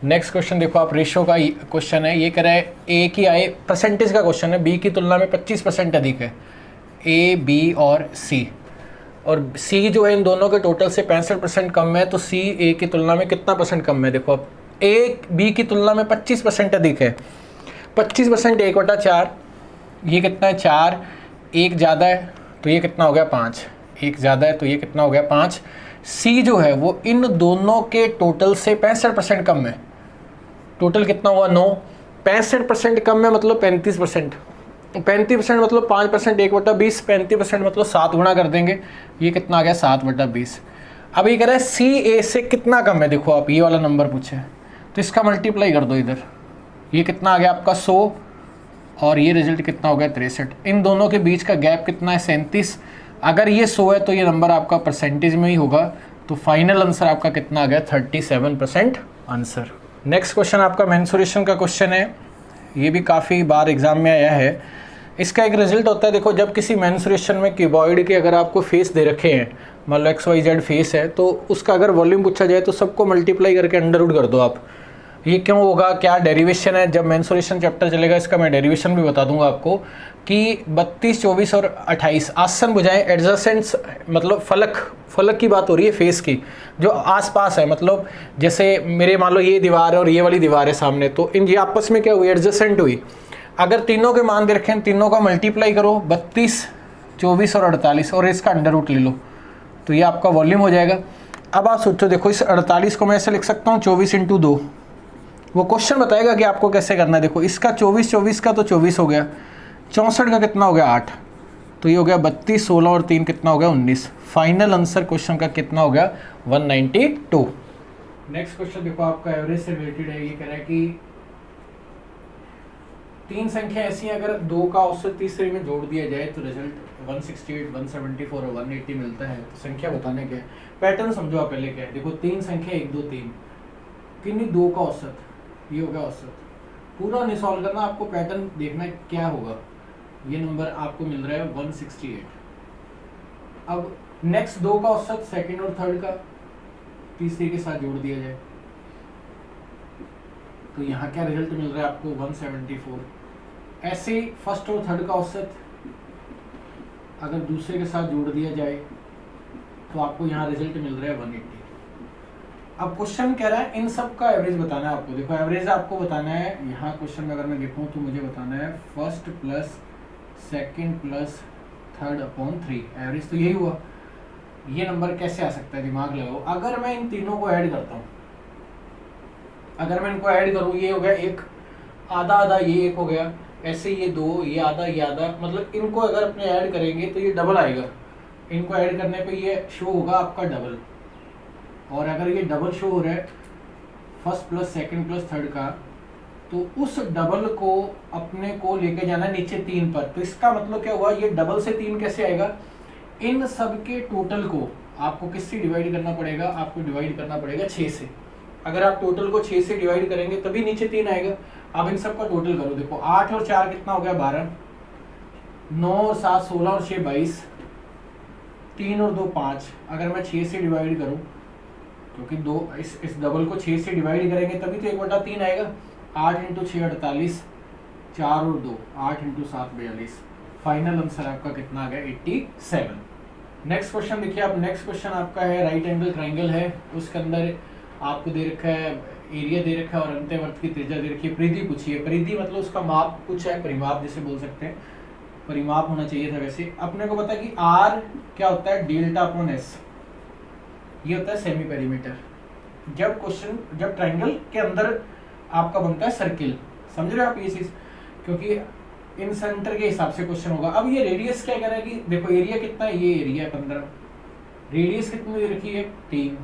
नेक्स्ट क्वेश्चन देखो आप, रेशो का क्वेश्चन है, ये कह रहा है ए की आय परसेंटेज का क्वेश्चन है, बी की तुलना में 25% अधिक है, ए बी और सी, और सी जो है इन दोनों के टोटल से 65% कम है, तो सी ए की तुलना में कितना परसेंट कम है। देखो अब ए बी की तुलना में 25% अधिक है, 25% 1/4, ये कितना है 4, एक ज़्यादा है तो ये कितना हो गया 5, एक ज़्यादा है तो ये कितना हो गया 5। सी जो है वो इन दोनों के टोटल से 65% कम है, टोटल कितना हुआ 9, 65% कम है मतलब 35%, 35% मतलब 5%, 1/20, 35% मतलब 7 गुना कर देंगे, ये कितना आ गया 7/20। अब ये कह रहा है सी ए से कितना कम है, देखो आप ये वाला नंबर पूछे तो इसका मल्टीप्लाई कर दो इधर, ये कितना आ गया आपका 100, और ये रिजल्ट कितना हो गया 63। इन दोनों के बीच का गैप कितना है 37, अगर ये 100 है तो ये नंबर आपका परसेंटेज में ही होगा, तो फाइनल आंसर आपका कितना आ गया 37% आंसर। नेक्स्ट क्वेश्चन आपका मेंसुरेशन का क्वेश्चन है, ये भी काफ़ी बार एग्जाम में आया है। इसका एक रिजल्ट होता है, देखो जब किसी मेंसुरेशन में क्यूबॉइड के अगर आपको फेस दे रखे हैं, मान लो XYZ फेस है, तो उसका अगर वॉल्यूम पूछा जाए तो सबको मल्टीप्लाई करके अंडर रूट कर दो आप। ये क्यों होगा, क्या डेरिवेशन है, जब मेंसुरेशन चैप्टर चलेगा इसका मैं डेरिवेशन भी बता दूंगा आपको, कि 32, 24 और 28 आसन बुझाएं एडजेसेंट्स, मतलब फलक की बात हो रही है, फेस की जो आसपास है, मतलब जैसे मेरे मान लो ये दीवार है और ये वाली दीवार है सामने, तो इन ये आपस में क्या हुई, एडजेसेंट हुई। अगर तीनों के मान दे रखें, तीनों का मल्टीप्लाई करो 32, 24 और 48 और इसका अंडर रूट ले लो, तो ये आपका वॉल्यूम हो जाएगा। अब आप सोचो, देखो इस 48 को मैं ऐसे लिख सकता हूँ 24 × 2, वो क्वेश्चन बताएगा कि आपको कैसे करना है। देखो इसका 24 का तो 24 हो गया, 64 का कितना हो गया 8, तो ये हो गया 32, 16 और 3 कितना हो गया 19। फाइनल आंसर क्वेश्चन का कितना हो गया 192। नेक्स्ट क्वेश्चन देखो आपका एवरेज से रिलेटेड है, ये कह रहा है कि 3 संख्या ऐसी हैं, अगर 2 का औसत तीसरे में जोड़ दिया जाए तो रिजल्ट 168, 174 और 180 मिलता है। तो संख्या बताने के पैटर्न समझो आप पहले क्या है। देखो 3 संख्या 1 2 3, किन्हीं 2 का औसत, ये हो गया औसत, पूरा नहीं सॉल्व करना, आपको पैटर्न देखना क्या होगा। ये नंबर आपको मिल रहा है 168। अब नेक्स्ट 2 का औसत सेकंड और थर्ड का तीसरे के साथ जोड़ दिया जाए तो यहाँ क्या रिजल्ट मिल रहा है आपको 174। ऐसे फर्स्ट और थर्ड का औसत अगर दूसरे के साथ जोड़ दिया जाए तो आपको यहाँ रिजल्ट मिल रहा है 180। अब क्वेश्चन कह रहा है इन सब का एवरेज बताना है आपको। देखो एवरेज आपको बताना है, यहाँ क्वेश्चन में अगर मैं देखूँ तो मुझे बताना है first plus second plus third upon 3, average तो यही हुआ। ये नंबर कैसे आ सकता है, दिमाग लगाओ। अगर मैं इन तीनों को ऐड करता हूँ, अगर मैं इनको ऐड करूँ, ये हो गया 1, आधा आधा ये 1 हो गया, ऐसे ये 2, ये आधा ये आधा, मतलब इनको अगर अपने ऐड करेंगे तो ये डबल आएगा। इनको ऐड करने पे ये शो होगा आपका डबल, और अगर ये डबल शो हो रहा है first plus second plus third का, तो उस डबल को अपने को लेके जाना नीचे 3 पर। तो इसका मतलब क्या हुआ, ये डबल से 3 कैसे आएगा, इन सब के टोटल को आपको किससे डिवाइड करना पड़ेगा, आपको डिवाइड करना पड़ेगा 6 से। अगर आप टोटल को 6 से डिवाइड करेंगे तभी नीचे 3 आएगा। अब इन सब का टोटल करो, देखो 8 और 4 कितना हो गया 12, 9 और 7 16 और 6 22, 3 और 2 5। अगर मैं 6 से डिवाइड करूं, क्योंकि दो इस डबल को 6 से डिवाइड करेंगे तभी तो 1/3 आएगा। 8 × 6 48, 4 और 2 8 × 7 42। फाइनल आंसर आपका कितना आ गया 87। नेक्स्ट क्वेश्चन देखिए आप, नेक्स्ट क्वेश्चन आपका है राइट एंगल ट्राइंगल है, उसके अंदर आपको दे रखा है एरिया दे रखा है और अंतःवर्त की त्रिज्या दे रखी है। परिधि पूछी है, परिधि मतलब उसका माप कुछ है, परिमाप जिसे बोल सकते हैं, परिमाप होना चाहिए था। वैसे अपने को पता है कि r क्या होता है डेल्टा अपॉन s, ये होता है सेमी पेरीमीटर। जब ट्राइंगल के अंदर आपका बनता है सर्किल, समझ रहे हो आप ये चीज, क्योंकि इन सेंटर के हिसाब से क्वेश्चन होगा। अब ये रेडियस क्या कह रहा है कि देखो एरिया कितना है, ये एरिया 15, रेडियस कितनी दे रखी है 3।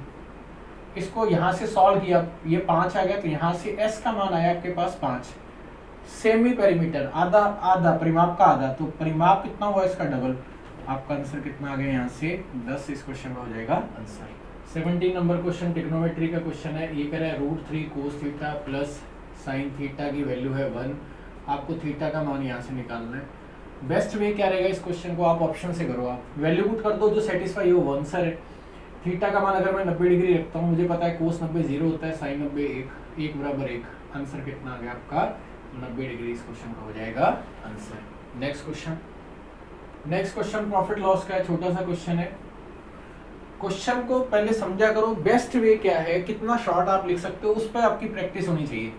इसको यहाँ से सॉल्व किया, ये 5 आ गया, तो यहाँ से s का मान आया आपके पास 5। सेमी पेरीमीटर आधा आधा, परिमाप का आधा, तो परिमाप कितना हुआ इसका डबल। आपका आंसर कितना आ गया यहाँ से 10। इस क्वेश्चन का हो जाएगा आंसर। 17 नंबर क्वेश्चन ट्रिग्नोमेट्री का क्वेश्चन है। ये कह रहा है √3 cos theta plus sine theta की वैल्यू है 1। आपको थीटा का मान यहाँ से निकालना है। बेस्ट वे क्या रहेगा इस क्वेश्चन को, आप ऑप्शन से करो, आप वैल्यू पुट कर दो जो सेटिस्फाई हो, वो आंसर है। थीटा का मान अगर मैं 90 डिग्री रखता हूँ, मुझे पता है कोस 90 0 होता है, साइन 90 1, 1 बराबर 1, आंसर कितना आ गया आपका 90 डिग्री, इस क्वेश्चन का हो जाएगा answer. Next question profit loss का है, छोटा सा क्वेश्चन है। क्वेश्चन को पहले समझा करो, बेस्ट वे क्या है, कितना शॉर्ट आप लिख सकते हो, उस पर आपकी प्रैक्टिस होनी चाहिए।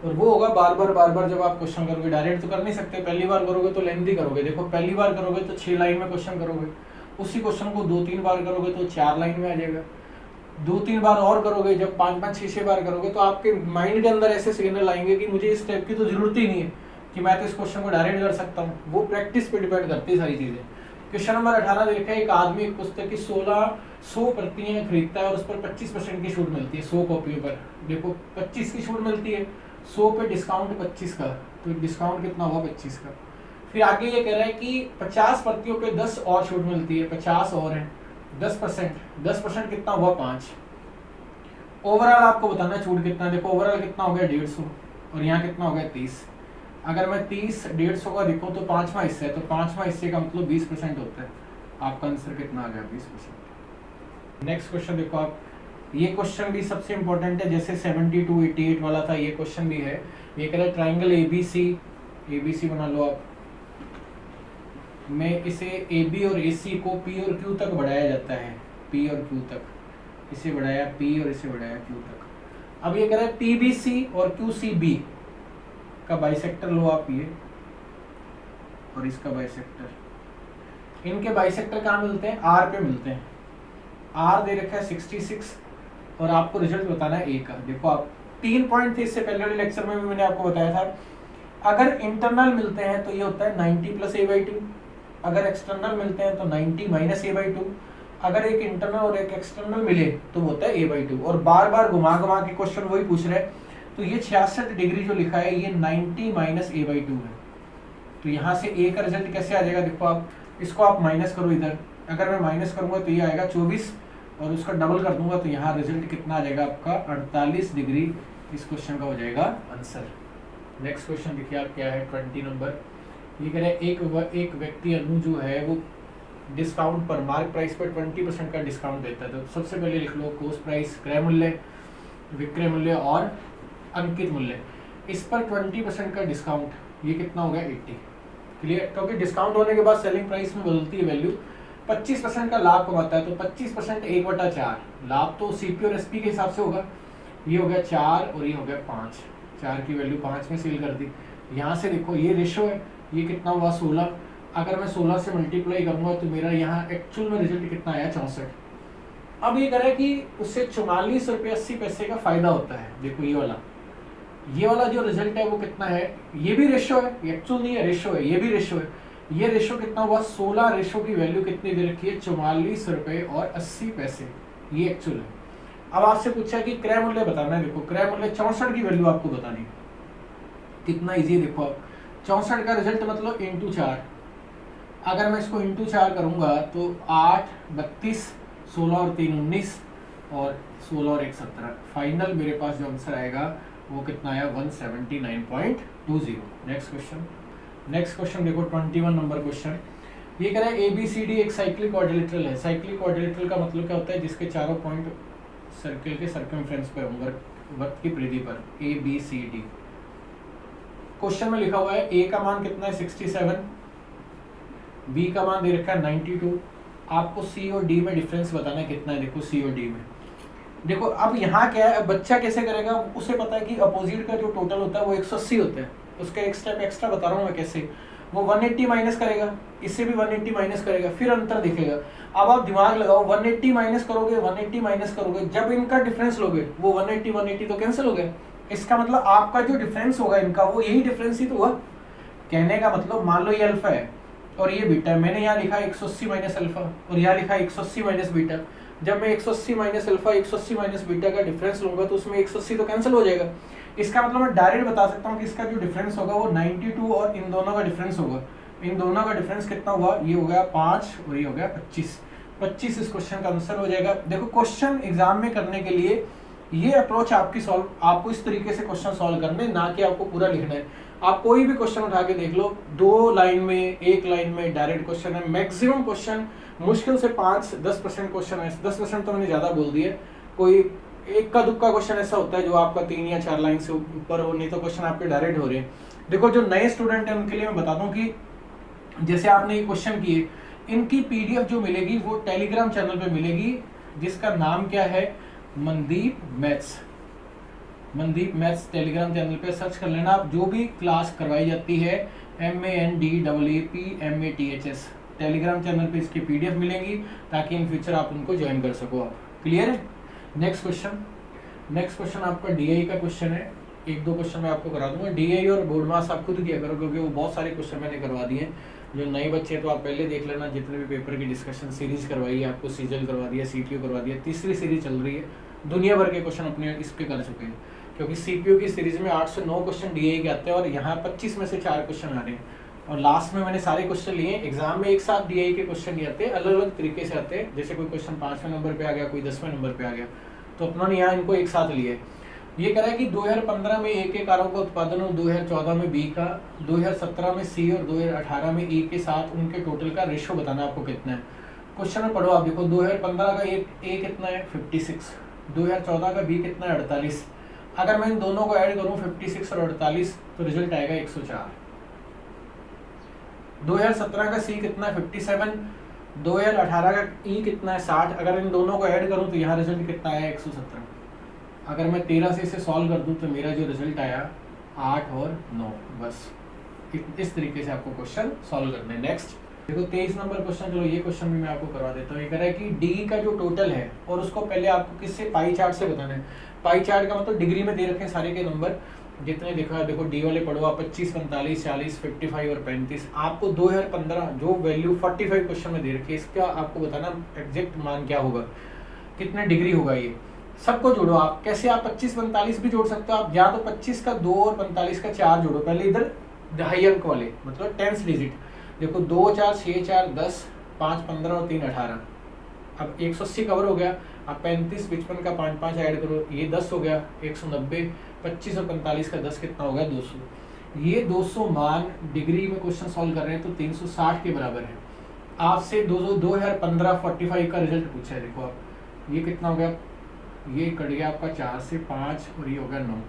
और वो होगा बार बार जब आप क्वेश्चन करोगे, डायरेक्ट तो कर नहीं सकते, पहली बार करोगे तो लेंथी करोगे। देखो पहली बार करोगे तो 6 लाइन में क्वेश्चन करोगे, उसी क्वेश्चन को 2-3 बार करोगे तो 4 लाइन में आ जाएगा, 2-3 बार और करोगे, जब 5-5, 6-6 बार करोगे तो आपके माइंड के अंदर ऐसे सिग्नल आएंगे कि मुझे इस स्टेप की तो जरूरत ही नहीं है, कि मैं तो इस क्वेश्चन को डायरेक्ट कर सकता हूँ। वो प्रैक्टिस पे डिपेंड करती है सारी चीजें। क्वेश्चन नंबर 18 देखा है, एक आदमी एक पुस्तक की 1600 प्रतियां खरीदता है और उस पर 25% की छूट मिलती है 100 कॉपियों पर। देखो 25 की छूट मिलती है, 100 पे डिस्काउंट 25 का, तो डिस्काउंट कितना हुआ 25 का। फिर आगे ये कह रहा है कि 50 प्रतियों पे 10 और छूट मिलती है, 50 और है, 10% कितना हुआ 5। ओवरऑल आपको बताना छूट कितना, देखो ओवरऑल कितना हो गया 150 और यहाँ कितना हो गया 30। अगर मैं 30 150 का देखो तो 5वां हिस्सा है, तो 5वां हिस्से का मतलब 20% होता है। आपका आंसर कितना आ गया 20%। नेक्स्ट क्वेश्चन देखो आप, ये क्वेश्चन भी सबसे इंपॉर्टेंट है, जैसे 72 88 वाला था, ये क्वेश्चन भी है। ये कह रहा है ट्राइंगल ABC बना लो आप, में इसे AB और AC को P और Q तक बढ़ाया जाता है, P और Q तक, इसे बढ़ाया P और इसे बढ़ाया Q तक। अब ये कह रहा है PBC और QCB का बाइसेक्टर लो आप, ये और इसका बाइसेक्टर, इनके बाइसेक्टर कहाँ मिलते हैं, R पे मिलते हैं। R दे रखा है 66 और आपको रिजल्ट बताना है A का। देखो आप 3 पॉइंट थे, इससे पहले वाले लेक्चर में भी मैंने आपको बताया था, अगर इंटरनल मिलते हैं तो ये होता है 90 + A/2, अगर एक्सटर्नल मिलते हैं तो 90 - A/2, अगर एक इंटरनल और एक एक्सटर्नल मिले तो वो होता है A/2। और बार बार घुमा के क्वेश्चन वही पूछ रहे हैं, तो ये 66 डिग्री जो लिखा है ये 90 - A/2 है। तो यहाँ से A का रिजल्ट कैसे आ जाएगा, देखो आप इसको आप माइनस करो इधर, अगर मैं माइनस करूंगा तो ये आएगा 24 और उसका डबल कर दूंगा तो यहाँ रिजल्ट कितना आ जाएगा आपका 48 डिग्री, इस क्वेश्चन का हो जाएगा आंसर। नेक्स्ट क्वेश्चन देखिए आप क्या है 20 नंबर। ये कह रहे हैं एक व्यक्ति अनु जो है वो डिस्काउंट पर मार्क प्राइस पर 20% का डिस्काउंट देता है। तो सबसे पहले लिख लो कोस्ट प्राइस, क्रय मूल्य, विक्रय मूल्य और अंकित मूल्य। इस पर 20% का डिस्काउंट, ये कितना हो गया 80। क्लियर, क्योंकि डिस्काउंट होने के बाद सेलिंग प्राइस में बदलती है वैल्यू। 25% का लाभ कमाता है तो 25% 1/4, लाभ तो CP और SP के हिसाब से होगा। ये हो गया 4 और ये हो गया 5, 4 की वैल्यू 5 में सेल कर दी। यहाँ से देखो ये रेशो है, ये कितना हुआ 16, अगर मैं 16 से मल्टीप्लाई करूंगा तो मेरा यहाँ एक्चुअल में रिजल्ट कितना आया 64। अब ये कह रहा है कि उससे 44 रुपये 80 पैसे का फायदा होता है। देखो ये वाला जो रिजल्ट है वो कितना है, ये भी रेशो है, एक्चुअल नहीं है, रेशो है, ये भी रेशो है। ये रेशो कितना हुआ 16, रेशो की वैल्यू कितनी दे रखी है 44 रुपये और 80 पैसे, ये एक्चुअल है। अब आपसे पूछा कि क्रय मूल्य बताना है। देखो क्रय मूल्य 64 की वैल्यू आपको बतानी है, कितना इजी है। देखो आप 64 का रिजल्ट मतलब इंटू 4, अगर मैं इसको इंटू 4 करूंगा तो 8 32, 16 और 3 19 और 16 और 1 17। फाइनल मेरे पास जो आंसर आएगा वो कितना आया 179.20। नेक्स्ट क्वेश्चन देखो 21 नंबर क्वेश्चन। ये कह रहा है ABCD एक साइक्लिक क्वाड्रिलेटरल है। साइक्लिक क्वाड्रिलेटरल का मतलब क्या होता है, जिसके चारों पॉइंट सर्किल के सर्कमफ्रेंस पर होंगे, वृत्त की परिधि पर, ABCD। क्वेश्चन में लिखा हुआ है A का मान कितना है 67, B का मान दे रखा है 92, आपको C और D में डिफरेंस बताना है कितना है। देखो C और D में देखो, अब यहाँ क्या है, बच्चा कैसे करेगा, उसे पता है कि अपोजिट का जो टोटल होता है वो 180 होता है। उसका एक स्टेप एक्स्ट्रा बता रहा हूँ मैं कैसे, वो 180 माइनस करेगा, इससे भी 180 माइनस करेगा, फिर अंतर दिखेगा। अब आप दिमाग लगाओ, 180 माइनस करोगे, 180 माइनस करोगे, जब इनका डिफरेंस लोगे वो 180 तो कैंसिल हो गया। इसका मतलब आपका जो डिफरेंस होगा इनका, वो यही डिफरेंस ही तो हुआ। कहने का मतलब मान लो ये अल्फा है और ये बीटा है, मैंने यहाँ लिखा 180 माइनस अल्फा और यहाँ लिखा 180 माइनस बीटा। जब मैं 180 माइनस अल्फा 180 माइनस बीटा का डिफरेंस लूंगा तो उसमें 180 तो कैंसिल हो जाएगा। इसका मतलब मैं डायरेक्ट बता सकता हूँ कि इसका जो डिफरेंस होगा वो 92 और इन दोनों का डिफरेंस होगा। इन दोनों का डिफरेंस कितना हुआ, ये हो गया 5 और ये हो गया 25 इस क्वेश्चन का आंसर हो जाएगा। देखो क्वेश्चन एग्जाम में करने के लिए ये अप्रोच आपको इस तरीके से क्वेश्चन सॉल्व करने, ना कि आपको पूरा लिखना है। आप कोई भी क्वेश्चन उठा के देख लो, 2 लाइन में, 1 लाइन में डायरेक्ट क्वेश्चन है। मैक्सिमम क्वेश्चन मुश्किल से 5-10% क्वेश्चन है, 10% तो मैंने ज़्यादा बोल दिया। कोई एक का दुक्का क्वेश्चन ऐसा होता है जो आपका 3 या 4 लाइन से ऊपर हो, नहीं तो क्वेश्चन आपके डायरेक्ट हो रहे हैं। देखो जो नए स्टूडेंट हैं उनके लिए मैं बता दूं कि जैसे आपने ये क्वेश्चन किए, इनकी पीडीएफ जो मिलेगी वो टेलीग्राम चैनल पे मिलेगी, जिसका नाम क्या है, Mandeep maths. Mandeep maths Telegram channel पे सर्च कर लेना आप। जो भी क्लास करवाई जाती है MANDEEPMATHS टेलीग्राम चैनल पे इसकी पीडीएफ मिलेंगी, ताकि इन फ्यूचर आप उनको ज्वाइन कर सको। आप क्लियर है? नेक्स्ट क्वेश्चन आपका डीआई का क्वेश्चन है। 1-2 क्वेश्चन मैं आपको करा दूंगा। डीआई और बोर्ड मास आप खुद किया करो, क्योंकि वो बहुत सारे क्वेश्चन मैंने करवा दिए हैं। जो नए बच्चे हैं तो आप पहले देख लेना, जितने भी पेपर की डिस्कशन सीरीज करवाई है आपको, सीजल करवा दिया, सीपीयू करवा दिया, तीसरी सीरीज चल रही है। दुनिया भर के क्वेश्चन अपने इस पे कर चुके हैं, क्योंकि सीपीयू की सीरीज में 8 से 9 क्वेश्चन डीआई के आते हैं, और यहाँ 25 में से 4 क्वेश्चन आ रहे हैं। और लास्ट में मैंने सारे क्वेश्चन लिए। एग्जाम में एक साथ डीआई के क्वेश्चन नहीं आते, अलग अलग तरीके से आते हैं। जैसे कोई क्वेश्चन 5वें नंबर पे आ गया, कोई 10वें नंबर पे आ गया, तो अपना ने यहाँ इनको एक साथ लिए। ये कह रहा है कि 2015 में ए के कारों का उत्पादन और 2014 में बी का, 2017 में सी और 2018 में ई के साथ उनके टोटल का रेशो बताना आपको कितना है। क्वेश्चन में पढ़ो आप, देखो 2015 का ए कितना है 56, 2014 का बी कितना है 48। अगर मैं इन दोनों को ऐड करूं 56 और 48 तो रिजल्ट आएगा 104। 2017 का सी कितना है 57, 2018 का ई कितना है 60। अगर इन दोनों को ऐड करूं तो यहाँ रिजल्ट कितना आया 117। अगर मैं 13 से इसे सॉल्व कर दूं तो मेरा जो रिजल्ट आया 8 और 9। बस इस तरीके से आपको क्वेश्चन सॉल्व करना है। नेक्स्ट देखो 23 नंबर क्वेश्चन, चलो ये क्वेश्चन भी मैं आपको करवा देता हूँ। ये कह रहा है कि डी का जो टोटल है, और उसको पहले आपको किससे, पाई चार्ट से बताना है। पाई चार्ट का मतलब डिग्री में दे रखे हैं सारे के नंबर जितने देखा है। देखो डी वाले पढ़ो आप 25, 45, 40, 55 और 35। आपको 2015 जो वैल्यू 45 क्वेश्चन में दे रखी है, इसका आपको बताना एग्जैक्ट मान क्या होगा, कितने डिग्री होगा। ये सबको जोड़ो आप। कैसे आप 25, 45 भी जोड़ सकते हो आप, या तो 25 का 2 और 45 का 4 जोड़ो। पहले इधर ढाई अंक वाले, मतलब 10th डिजिट। देखो 2, 4, 6, 4, 10, 5, 15 और 3, 18। अब 180 कवर हो गया। अब 35, 55 का 5, 5 ऐड करो, ये 10 हो गया 190। 25 और 45 का 10 कितना हो गया 200। ये 200 मान डिग्री में क्वेश्चन सॉल्व कर रहे हैं तो 360 के बराबर है। आपसे 2015 45 का रिजल्ट पूछा है। देखो आप ये कितना हो गया, ये कट गया आपका 4 से 5 और ये हो गया 9।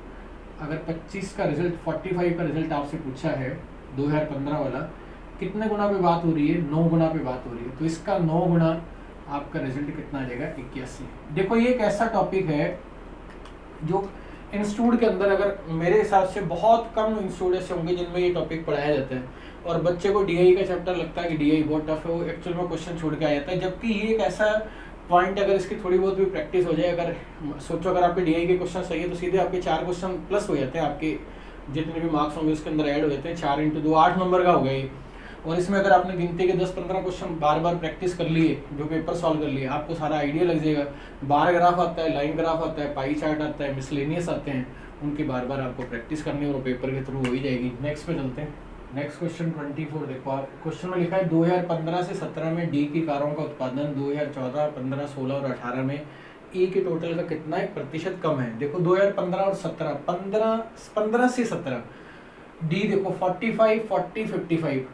अगर 25 का रिजल्ट 45 का रिजल्ट आपसे पूछा है 2015 वाला, कितने गुना पे बात हो रही है, 9 गुना पे बात हो रही है। तो इसका 9 गुना आपका रिजल्ट कितना आ जाएगा 81। देखो ये एक ऐसा टॉपिक है जो इंस्टीट्यूट के अंदर, अगर मेरे हिसाब से बहुत कम इंस्टीट्यूट ऐसे होंगे जिनमें ये टॉपिक पढ़ाया जाता है, और बच्चे को डीआई का चैप्टर लगता है कि डीआई बहुत टफ है, वो एक्चुअल में क्वेश्चन छोड़ के आ जाता है। जबकि ये एक ऐसा पॉइंट, अगर इसकी थोड़ी बहुत भी प्रैक्टिस हो जाए, अगर सोचो अगर आपके डीआई के क्वेश्चन सही है तो सीधे आपके 4 क्वेश्चन प्लस हो जाते हैं, आपके जितने भी मार्क्स होंगे उसके अंदर ऐड हो जाते हैं। 4 × 2 8 नंबर का हो गया ये। और इसमें अगर आपने गिनती के 10-15 क्वेश्चन बार बार प्रैक्टिस कर लिए, जो पेपर सॉल्व कर लिए, आपको सारा आइडिया लग जाएगा। बार ग्राफ आता है, लाइन ग्राफ आता है, पाई चार्ट आता है, मिसलेनियस आते हैं, उनकी बार बार आपको प्रैक्टिस करनी है और पेपर के थ्रू हो ही जाएगी। नेक्स्ट पे चलते हैं। नेक्स्ट क्वेश्चन 24 देखो आप, क्वेश्चन में लिखा है 2015 से 17 में डी की कारों का उत्पादन 2014, 15, 16 और 18 में ई के टोटल का कितना एक प्रतिशत कम है। देखो 2015 और 17, 15 से 17 डी देखो 45, 40, 55,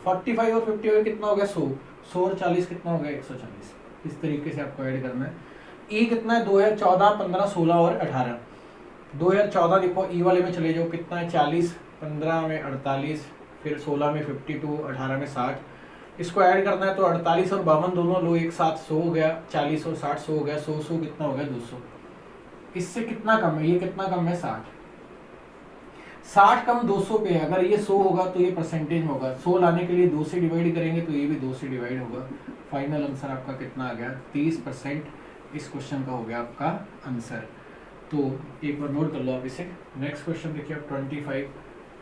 45 और 55 कितना हो गया 100, 100 और 40 कितना हो गया 140। इस तरीके से आपको ऐड करना है। ई कितना है 2014, 15, 16 और 18। 2014 देखो ई वाले में चले जाओ, कितना है 40, 15 में 48, फिर 16 में 52, 18 में 60। इसको ऐड करना है तो 48 और 52 दोनों लो एक साथ, 100 हो गया, 40 और 60 100 हो गया, 100 कितना हो गया 200। इससे कितना कम है, ये कितना कम है 60 कम 200 पे है। अगर ये 100 होगा तो ये परसेंटेज में होगा, 100 लाने के लिए 2 से डिवाइड करेंगे तो ये भी 2 से डिवाइड होगा। फाइनल आंसर आपका कितना आ गया 30% इस क्वेश्चन का हो गया आपका आंसर। तो एक बार नोट कर लो आप इसे। नेक्स्ट क्वेश्चन देखिए आप 25।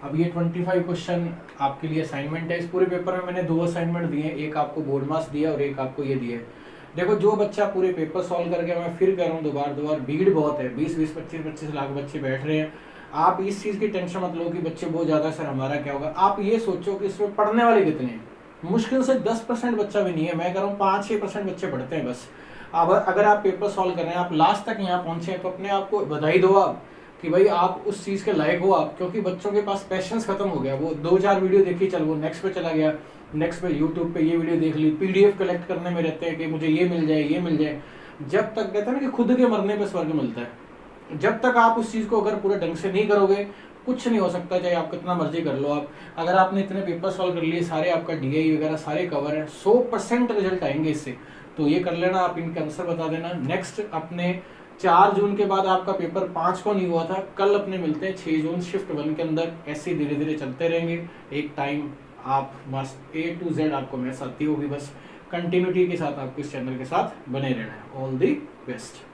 अब ये 25 क्वेश्चन आपके लिए असाइनमेंट है। इस पूरे पेपर में मैंने 2 असाइनमेंट दिए, एक आपको बोर्ड मार्क्स दिया और एक आपको ये दिया है। देखो जो बच्चा पूरे पेपर सॉल्व करके, मैं फिर कह रहा हूँ दोबारा भीड़ बहुत है, 20-20, 25-25 लाख बच्चे बैठ रहे हैं। आप इस चीज़ की टेंशन मत लो कि बच्चे बहुत ज़्यादा, सर हमारा क्या होगा। आप ये सोचो कि इसमें पढ़ने वाले कितने हैं। मुश्किल से 10% बच्चा भी नहीं है, मैं कह रहा हूँ 5-6% बच्चे पढ़ते हैं बस। अब अगर आप पेपर सॉल्व कर रहे हैं, आप लास्ट तक यहाँ पहुँचे हैं, तो अपने आप को बधाई दो आप कि भाई आप उस चीज़ के लायक हो आप, क्योंकि बच्चों के पास पैशंस खत्म हो गया। वो 2-4 वीडियो देखी, चल वो नेक्स्ट पे चला गया, नेक्स्ट पे यूट्यूब पे ये वीडियो देख ली, पीडीएफ कलेक्ट करने में रहते हैं कि मुझे ये मिल जाए ये मिल जाए। जब तक कहते हैं ना कि खुद के मरने पे स्वर्ग मिलता है, जब तक आप उस चीज़ को अगर पूरे ढंग से नहीं करोगे कुछ नहीं हो सकता, चाहे आप कितना मर्जी कर लो। आप अगर आपने इतने पेपर सॉल्व कर लिए, सारे आपका डीआई वगैरह सारे कवर है, 100% रिजल्ट आएंगे इससे, तो ये कर लेना। आप इनके आंसर बता देना। नेक्स्ट अपने 4 जून के बाद आपका पेपर 5 को नहीं हुआ था, कल अपने मिलते हैं 6 जून शिफ्ट 1 के अंदर। ऐसे धीरे धीरे चलते रहेंगे, एक टाइम आप मस्त A to Z आपको मैथ्स आती होगी। बस कंटिन्यूटी के साथ आपको इस चैनल के साथ बने रहना है। All the best.